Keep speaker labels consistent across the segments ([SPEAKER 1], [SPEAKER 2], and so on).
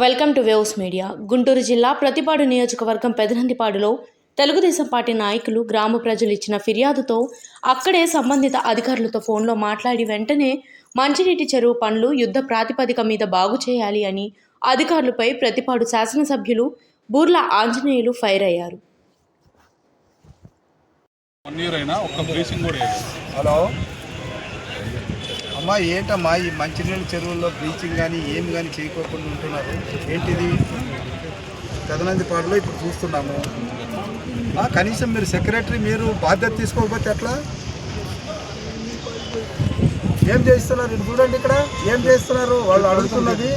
[SPEAKER 1] Welcome to waves media. Guntur జిల్లా ప్రతిపాడు నియోజకవర్గం పెదనందిపాడులో Telugu Desam party నాయకులు గ్రామ ప్రజలు ఇచ్చిన ఫిర్యాదుతో అక్కడే సంబంధిత అధికారులతో ఫోన్లో మాట్లాడి వెంటనే మంచినీటి చెరువు పనులు యుద్ధ ప్రాతిపదిక మీద బాగు చేయాలి అని అధికారులపై ప్రతిపాడు శాసనసభ్యులు బూర్ల ఆంజనేయులు ఫైర్ అయ్యారు.
[SPEAKER 2] హలో అమ్మా, ఏంటమ్మా ఈ మంచినీళ్ళ చెరువుల్లో బ్లీచింగ్ కానీ ఏమి కానీ చేయకోకుండా ఉంటున్నారు? ఏంటిది? పెదనందిపాడులో ఇప్పుడు చూస్తున్నాము. కనీసం మీరు సెక్రటరీ మీరు బాధ్యత తీసుకోకపోతే ఎట్లా? ఏం చేస్తున్నారు? ఇది చూడండి, ఇక్కడ ఏం చేస్తున్నారు? వాళ్ళు అడుగుతున్నది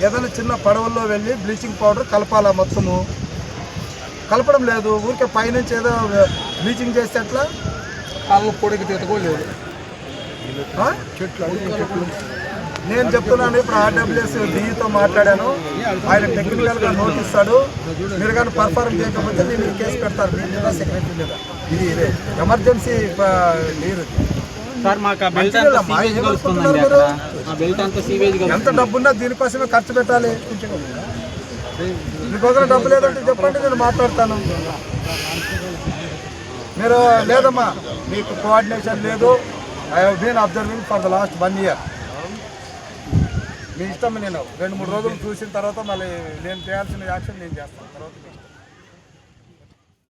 [SPEAKER 2] ఏదైనా చిన్న పడవల్లో వెళ్ళి బ్లీచింగ్ పౌడర్ కలపాలా, మొత్తము కలపడం లేదు. ఊరికే పైనుంచి ఏదో బ్లీచింగ్ చేస్తే ఎట్లా? కాళ్ళ పొడికి తెచ్చుకోలేదు. నేను చెప్తున్నాను, ఇప్పుడు ఆర్డబ్ల్యూఎస్ డిఈతో మాట్లాడాను. ఆయన టెక్నికల్గా నోట్ ఇస్తాడు. మీరు కానీ పర్ఫార్మ్ చేయకపోతే నేను కేసు పెడతారు మీ మీద, సెక్రటరీ మీద. ఇది ఎమర్జెన్సీ నీరు. ఎంత డబ్బున్నా దీనికోసమే ఖర్చు పెట్టాలి. మీకోసం డబ్బు లేదంటే చెప్పండి, నేను మాట్లాడతాను. మీరు లేదమ్మా, మీకు కోఆర్డినేషన్ లేదు. I have been observing for the last 1 year. మీ ఇష్టం. నేను 2-3 రోజులు చూసిన తర్వాత మళ్ళీ నేను చేయాల్సిన యాక్షన్ నేను చేస్తాను తర్వాత.